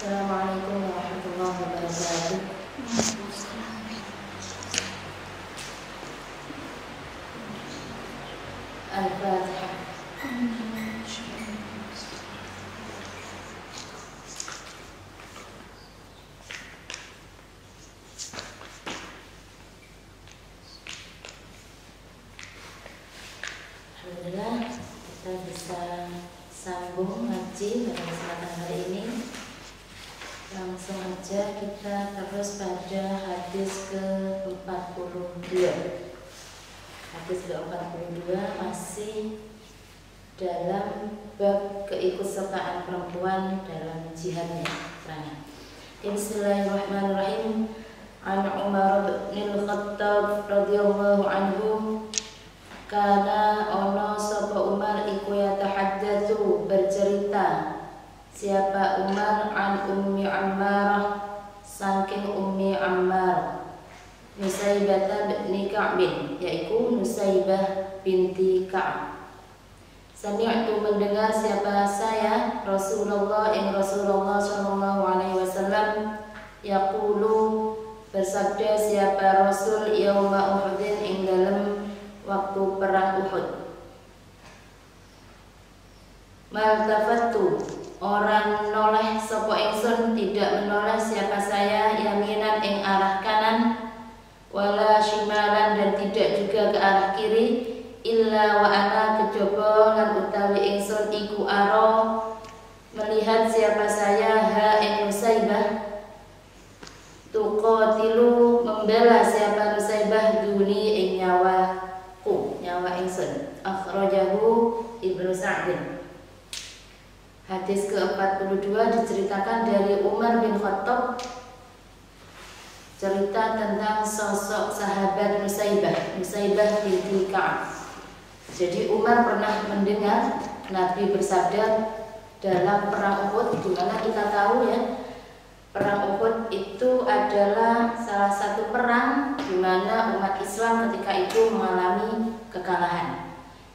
Assalamualaikum warahmatullahi wabarakatuh. Al-Fatihah. Alhamdulillah kita bisa sambung ngaji pada kesempatan hari ini. Langsung aja kita terus pada hadis ke-42. Hadis ke-42 masih dalam bab keikutsertaan perempuan dalam jihadnya. Bismillahirrahmanirrahim. An Umar bin Khattab radhiyallahu anhu kana ono sapa Umar iku yatahaddatsu bercerita. Siapa Umar an Ummi Ammarah saking Ummi Ammar Nusaibah binti Ka'bin, yaitu Nusaibah binti Ka'ab. Sami'tu mendengar siapa saya Rasulullah sallallahu alaihi wasallam yaqulu bersabda siapa Rasul yauma Uhudin ing dalem waktu perang Uhud. Maltafattu orang noleh sapa ingsun tidak menoleh siapa saya yaminan ing arah kanan wala shimalan dan tidak juga ke arah kiri illa wa ana kejaba lan utawi ingsun iku aro melihat siapa saya ha ing Nusaibah tuqatilu membela siapa Nusaibah duni ing nyawa ingsun. Akhrajahu Ibnu Sa'd. Hadis ke-42 diceritakan dari Umar bin Khattab, cerita tentang sosok sahabat Nusaibah binti Ka'ab. Jadi Umar pernah mendengar Nabi bersabda dalam perang Uhud, di mana kita tahu ya, perang Uhud itu adalah salah satu perang di mana umat Islam ketika itu mengalami kekalahan.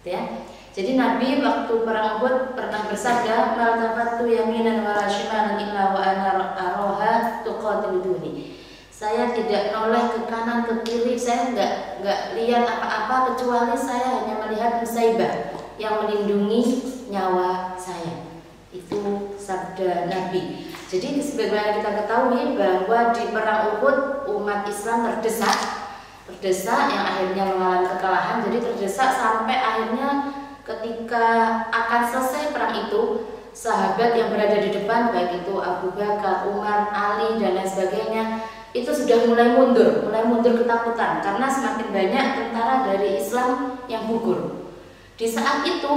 Ya. Jadi Nabi waktu perang Uhud pernah bersabda, "Maltafattu yaminan wala shimalan illa wa ana aroha tuqatiluni." Saya tidak noleh ke kanan ke kiri, saya enggak lihat apa-apa kecuali saya hanya melihat Nusaibah yang melindungi nyawa saya. Itu sabda Nabi. Jadi sebagaimana kita ketahui bahwa di perang Uhud umat Islam terdesak yang akhirnya mengalami kekalahan. Jadi terdesak sampai akhirnya ketika akan selesai perang itu, sahabat yang berada di depan, baik itu Abu Bakar, Umar, Ali dan lain sebagainya, itu sudah mulai mundur ketakutan karena semakin banyak tentara dari Islam yang gugur. Di saat itu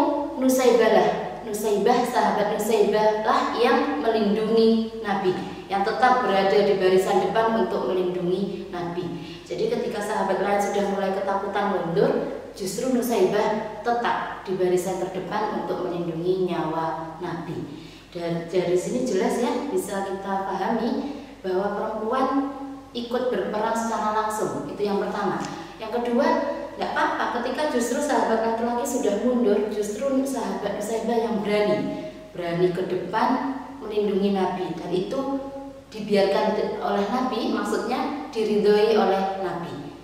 sahabat Nusaibah lah yang melindungi Nabi, yang tetap berada di barisan depan untuk melindungi Nabi. Jadi ketika sahabat lain sudah mulai ketakutan mundur, justru Nusaibah tetap di barisan terdepan untuk melindungi nyawa Nabi. Dan dari sini jelas ya, bisa kita pahami bahwa perempuan ikut berperang secara langsung. Itu yang pertama. Yang kedua, tidak apa-apa ketika justru sahabat laki-laki sudah mundur, justru sahabat Nusaibah yang berani ke depan melindungi Nabi, dan itu dibiarkan oleh Nabi, maksudnya diridhoi oleh Nabi.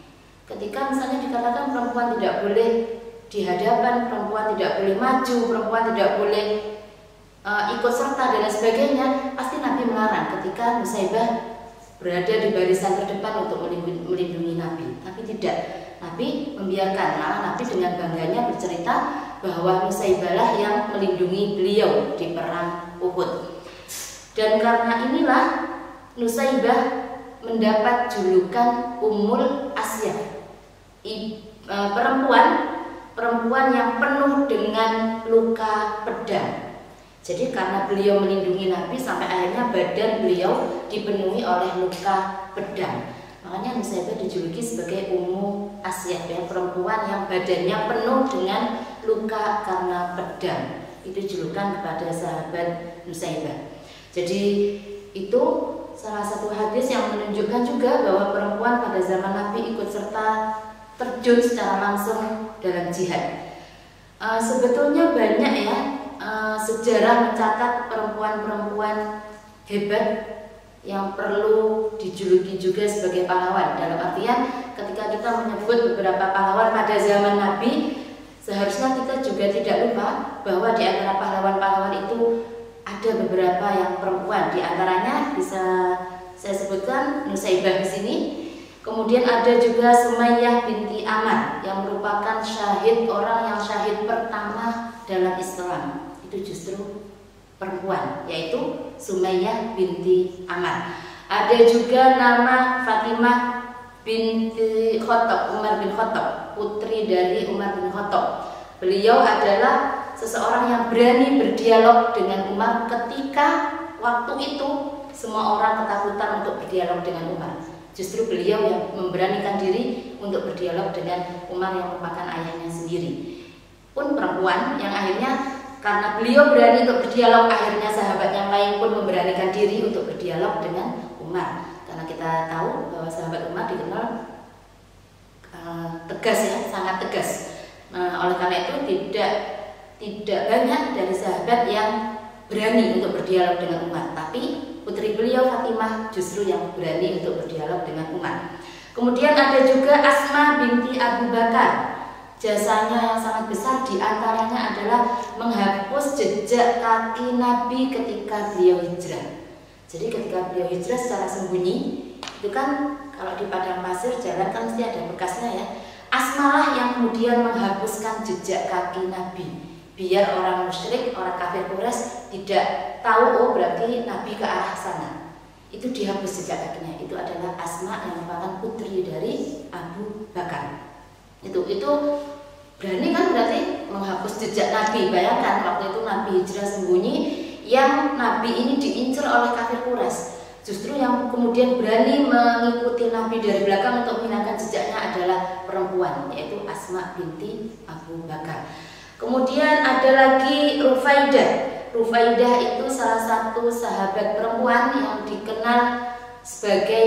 Ketika misalnya dikatakan perempuan tidak boleh di hadapan, perempuan tidak boleh maju, perempuan tidak boleh ikut serta dan lain sebagainya, pasti Nabi melarang ketika Nusaibah berada di barisan terdepan untuk melindungi Nabi. Tapi tidak, Nabi membiarkan. Malah Nabi dengan bangganya bercerita bahwa Nusaibah lah yang melindungi beliau di perang Uhud. Dan karena inilah Nusaibah mendapat julukan Ummul Asya, perempuan yang penuh dengan luka pedang. Jadi karena beliau melindungi Nabi sampai akhirnya badan beliau dipenuhi oleh luka pedang. Makanya Nusaibah dijuluki sebagai Ummu Asya, ya, perempuan yang badannya penuh dengan luka karena pedang. Itu julukan kepada sahabat Nusaibah. Jadi itu salah satu hadis yang menunjukkan juga bahwa perempuan pada zaman Nabi ikut serta terjun secara langsung dalam jihad. Sebetulnya banyak ya sejarah mencatat perempuan-perempuan hebat yang perlu dijuluki juga sebagai pahlawan. Dalam artian ketika kita menyebut beberapa pahlawan pada zaman Nabi, seharusnya kita juga tidak lupa bahwa di antara pahlawan-pahlawan itu ada beberapa yang perempuan. Di antaranya bisa saya sebutkan Nusaibah di sini. Kemudian ada juga Sumayyah binti Amar yang merupakan orang yang syahid pertama dalam Islam. Itu justru perempuan, yaitu Sumayyah binti Amar. Ada juga nama Fatimah binti Khattab, Umar bin Khattab, putri dari Umar bin Khattab. Beliau adalah seseorang yang berani berdialog dengan Umar ketika waktu itu semua orang ketakutan untuk berdialog dengan Umar. Justru beliau yang memberanikan diri untuk berdialog dengan Umar yang merupakan ayahnya sendiri. Pun perempuan yang akhirnya karena beliau berani untuk berdialog, akhirnya sahabat yang lain pun memberanikan diri untuk berdialog dengan Umar. Karena kita tahu bahwa sahabat Umar dikenal tegas ya, sangat tegas. Nah, oleh karena itu tidak banyak dari sahabat yang berani untuk berdialog dengan Umar, tapi putri beliau Fatimah justru yang berani untuk berdialog dengan Umar. Kemudian ada juga Asma binti Abu Bakar. Jasanya yang sangat besar diantaranya adalah menghapus jejak kaki Nabi ketika beliau hijrah. Jadi ketika beliau hijrah secara sembunyi, itu kan kalau di padang pasir jalan kan mesti ada bekasnya ya. Asmalah yang kemudian menghapuskan jejak kaki Nabi, biar orang musyrik, orang kafir Quraisy tidak tahu, oh berarti Nabi ke arah sana. Itu dihapus jejak kakinya. Itu adalah Asma yang merupakan putri dari Abu Bakar. Itu berani kan berarti menghapus jejak Nabi. Bayangkan waktu itu Nabi hijrah sembunyi, yang Nabi ini diincar oleh kafir Quraisy. Justru yang kemudian berani mengikuti Nabi dari belakang untuk menghilangkan jejaknya adalah perempuan, yaitu Asma binti Abu Bakar. Kemudian ada lagi Rufaidah. Rufaidah itu salah satu sahabat perempuan yang dikenal sebagai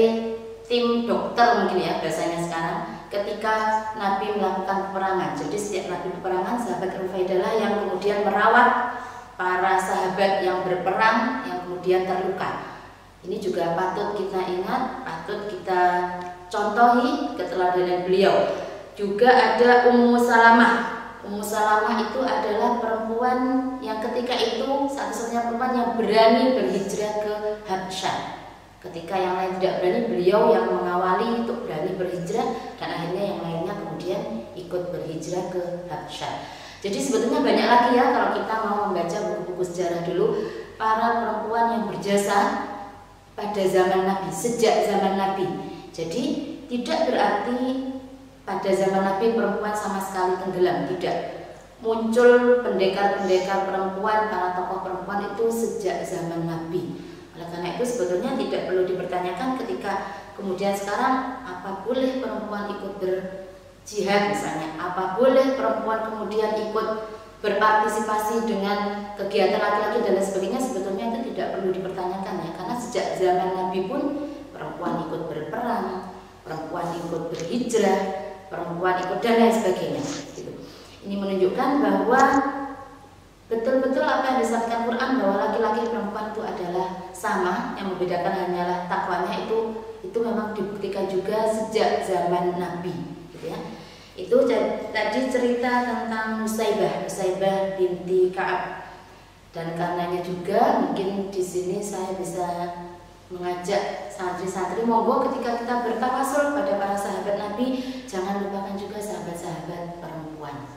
tim dokter mungkin ya bahasanya sekarang ketika Nabi melakukan peperangan. Jadi setiap Nabi peperangan, sahabat Rufaidah lah yang kemudian merawat para sahabat yang berperang yang kemudian terluka. Ini juga patut kita ingat, patut kita contohi keteladanan beliau. Juga ada Ummu Salamah. Ummu Salamah itu adalah perempuan yang ketika itu satu-satunya perempuan yang berani berhijrah ke Habsyah. Ketika yang lain tidak berani, beliau yang mengawali untuk berani berhijrah, dan akhirnya yang lainnya kemudian ikut berhijrah ke Habsyah. Jadi sebetulnya banyak lagi ya kalau kita mau membaca buku-buku sejarah dulu, para perempuan yang berjasa pada zaman Nabi, sejak zaman Nabi. Jadi tidak berarti pada zaman Nabi perempuan sama sekali tenggelam, tidak. Muncul pendekar-pendekar perempuan, para tokoh perempuan itu sejak zaman Nabi. Oleh karena itu sebetulnya tidak perlu dipertanyakan ketika kemudian sekarang apa boleh perempuan ikut berjihad misalnya, apa boleh perempuan kemudian ikut berpartisipasi dengan kegiatan laki-laki dan lain sebagainya. Sebetulnya itu tidak perlu dipertanyakan ya, karena sejak zaman Nabi pun perempuan ikut berperang, perempuan ikut berhijrah, perempuan ikut dan lain sebagainya gitu. Ini menunjukkan bahwa betul-betul apa yang disampaikan Quran bahwa laki-laki dan perempuan itu adalah sama, yang membedakan hanyalah takwanya. Itu memang dibuktikan juga sejak zaman Nabi gitu ya. Itu tadi cerita tentang Nusaibah binti Ka'ab. Dan karenanya juga mungkin di sini saya bisa mengajak santri-santri, monggo ketika kita bertawasul pada para sahabat Nabi, jangan lupakan juga sahabat-sahabat perempuan.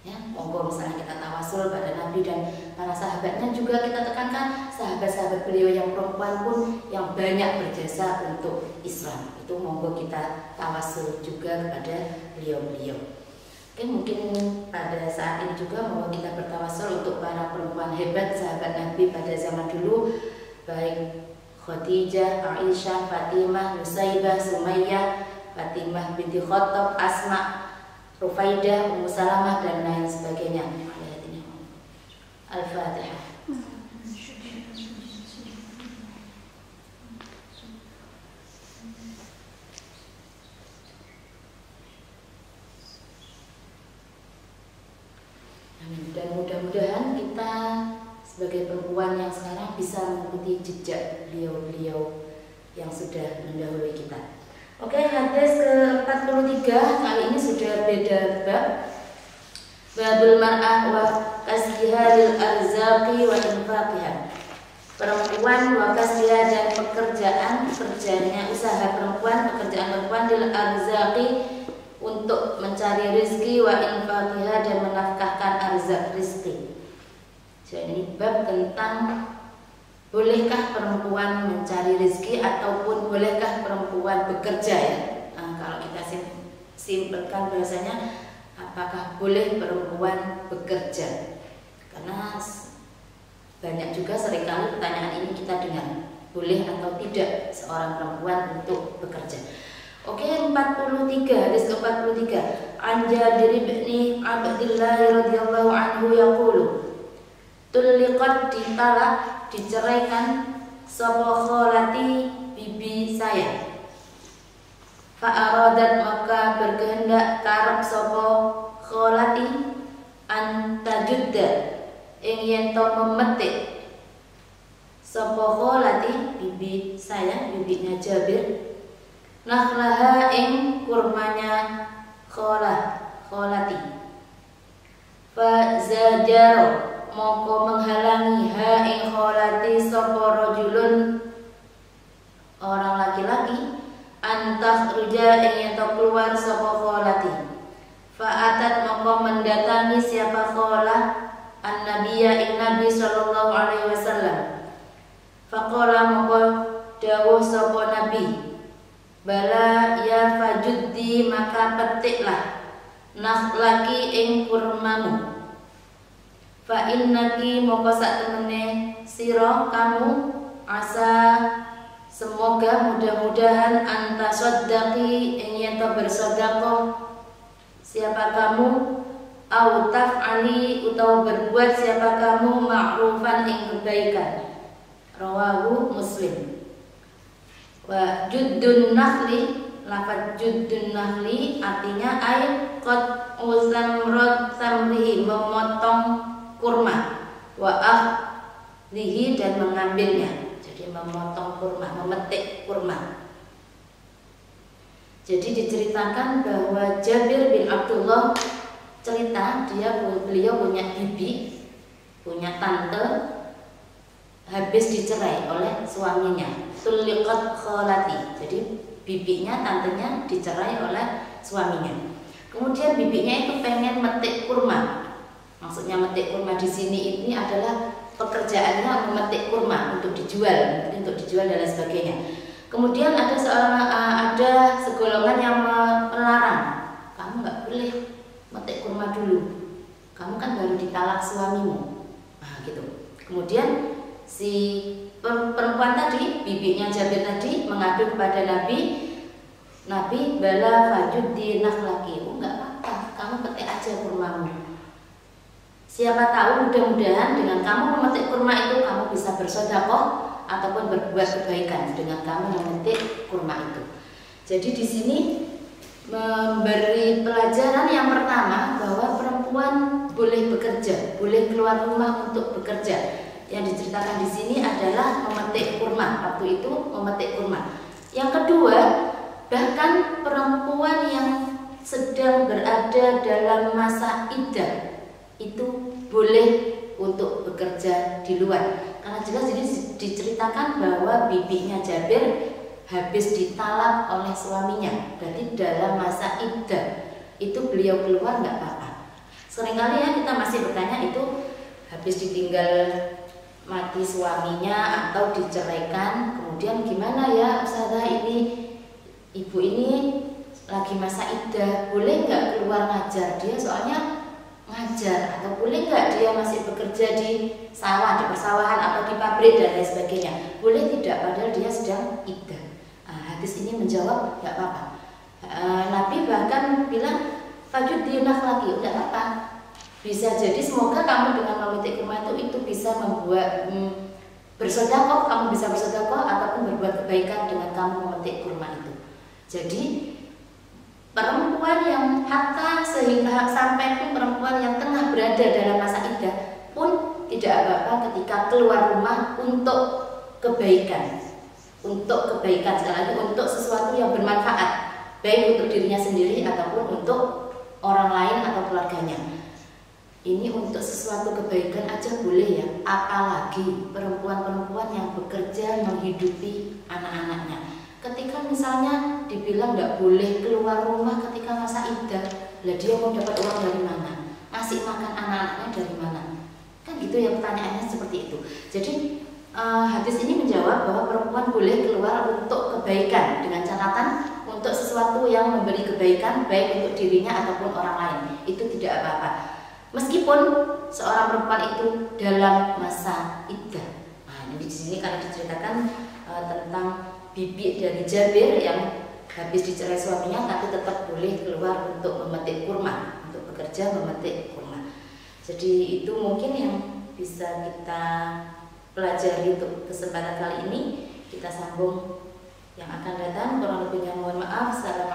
Ya, monggo misalnya kita tawasul pada Nabi dan para sahabatnya, juga kita tekankan sahabat-sahabat beliau yang perempuan pun yang banyak berjasa untuk Islam. Itu monggo kita tawasul juga kepada beliau-beliau. Oke, mungkin pada saat ini juga monggo kita bertawasul untuk para perempuan hebat sahabat Nabi pada zaman dulu, baik Khadijah, Aisyah, Fatimah, Nusaibah, Sumayyah, Fatimah binti Khattab, Asma, Rufaidah, Ummu Salamah dan lain sebagainya. Al-Fatihah. Dan mudah-mudahan kita sebagai perempuan yang sekarang bisa mengikuti jejak beliau-beliau yang sudah mendahului kita. Oke, hadis ke-43 kali ini sudah beda bab. Babul mar'ah wa kasbiha lil arzaqi wa infaqiha. Perempuan wa kasbiha dan pekerjaannya usaha pekerjaan perempuan lil arzaqi untuk mencari rezeki wa infaqiha dan menafkahkan arzak rezeki. Jadi bab tentang bolehkah perempuan mencari rezeki ataupun bolehkah perempuan bekerja ya. Nah, kalau kita simpelkan bahasanya, apakah boleh perempuan bekerja? Karena banyak juga seringkali pertanyaan ini kita dengar, boleh atau tidak seorang perempuan untuk bekerja. Oke, 43, hadis ke-43. An Jabir bin Abdullah radhiyallahu anhu yaqulu, tuliqat ditalak, diceraikan sapa kholati bibi saya. Fa aradat maka berkehendak karep sapa kholati an tajudda ing yen to memetik sapa kholati bibi saya, bibinya Jabir, nakhlaha ing kurmanya kholati. Fa zajaro moko menghalangi ha ing kholati sapa rajulun orang laki-laki antah ruja ing ento keluar sapa kholati. Fa'atat moko mendatangi siapa kholah an-nabiyya ing Nabi sallallahu alaihi wasallam. Faqala moko dawuh sapa Nabi, bala ya fajuddi maka petiklah nakhlaki ing kurmamu. Fa innaki moko sak temene sira kamu asa semoga mudah-mudahan anta soddaqi ing yen bersedekah siapa kamu au taf'ali utawa berbuat siapa kamu ma'rufan ing kebaikan. Rawahu Muslim. Wa juddun nakhli, lafaz juddun nakhli artinya ay qad uzamrat samrihi, memotong kurma, wa ahlihi dan mengambilnya. Jadi memotong kurma, memetik kurma. Jadi diceritakan bahwa Jabir bin Abdullah cerita beliau punya bibi, punya tante, habis dicerai oleh suaminya. Tuliqat kholati. Jadi bibinya, tantenya dicerai oleh suaminya. Kemudian bibinya itu pengen metik kurma. Maksudnya metik kurma di sini ini adalah pekerjaannya memetik kurma untuk dijual dan lain sebagainya. Kemudian ada segolongan yang melarang, kamu nggak boleh metik kurma dulu, kamu kan baru ditalak suamimu. Nah, gitu. Kemudian si perempuan tadi, bibinya Jabir tadi mengadu kepada Nabi, bala fajuddi nakhlaki, nggak apa-apa, kamu petik aja kurmamu. Siapa tahu mudah-mudahan dengan kamu memetik kurma itu kamu bisa bersedekah ataupun berbuat kebaikan dengan kamu memetik kurma itu. Jadi di sini memberi pelajaran yang pertama bahwa perempuan boleh bekerja, boleh keluar rumah untuk bekerja. Yang diceritakan di sini adalah memetik kurma, waktu itu memetik kurma. Yang kedua, bahkan perempuan yang sedang berada dalam masa iddah itu boleh untuk bekerja di luar. Karena jelas ini diceritakan bahwa bibinya Jabir habis ditalak oleh suaminya, berarti dalam masa iddah itu beliau keluar nggak apa-apa. Seringkali ya kita masih bertanya itu habis ditinggal mati suaminya atau diceraikan, kemudian gimana ya Ustazah, ini ibu ini lagi masa iddah, boleh nggak keluar ngajar? Dia soalnya ngajar, atau boleh nggak dia masih bekerja di sawah, di persawahan atau di pabrik dan lain sebagainya? Boleh tidak? Padahal dia sedang iddah. Hadis ini menjawab nggak apa-apa. Nabi bahkan bilang fajuddi nakhlaki, udah apa? Bisa jadi semoga kamu dengan memetik kurma itu bisa membuat bersedekah, kamu bisa bersedekah ataupun berbuat kebaikan dengan kamu memetik kurma itu. Jadi perempuan yang hatta sehingga sampai pun perempuan yang tengah berada dalam masa iddah pun tidak apa-apa ketika keluar rumah untuk kebaikan. Untuk kebaikan, sekali lagi untuk sesuatu yang bermanfaat, baik untuk dirinya sendiri ataupun untuk orang lain atau keluarganya. Ini untuk sesuatu kebaikan aja boleh ya, apalagi perempuan-perempuan yang bekerja menghidupi anak-anaknya. Ketika misalnya dibilang nggak boleh keluar rumah ketika masa iddah, lah dia mau dapat uang dari mana? Ngasih makan anak-anaknya dari mana? Kan gitu ya, pertanyaannya seperti itu. Jadi hadis ini menjawab bahwa perempuan boleh keluar untuk kebaikan dengan catatan untuk sesuatu yang memberi kebaikan baik untuk dirinya ataupun orang lain. Itu tidak apa-apa. Meskipun seorang perempuan itu dalam masa iddah. Nah, ini di sini karena diceritakan tentang bibi dari Jabir yang habis dicerai suaminya tapi tetap boleh keluar untuk memetik kurma, untuk bekerja memetik kurma. Jadi itu mungkin yang bisa kita pelajari untuk kesempatan kali ini. Kita sambung yang akan datang. Kurang lebihnya mohon maaf. Salam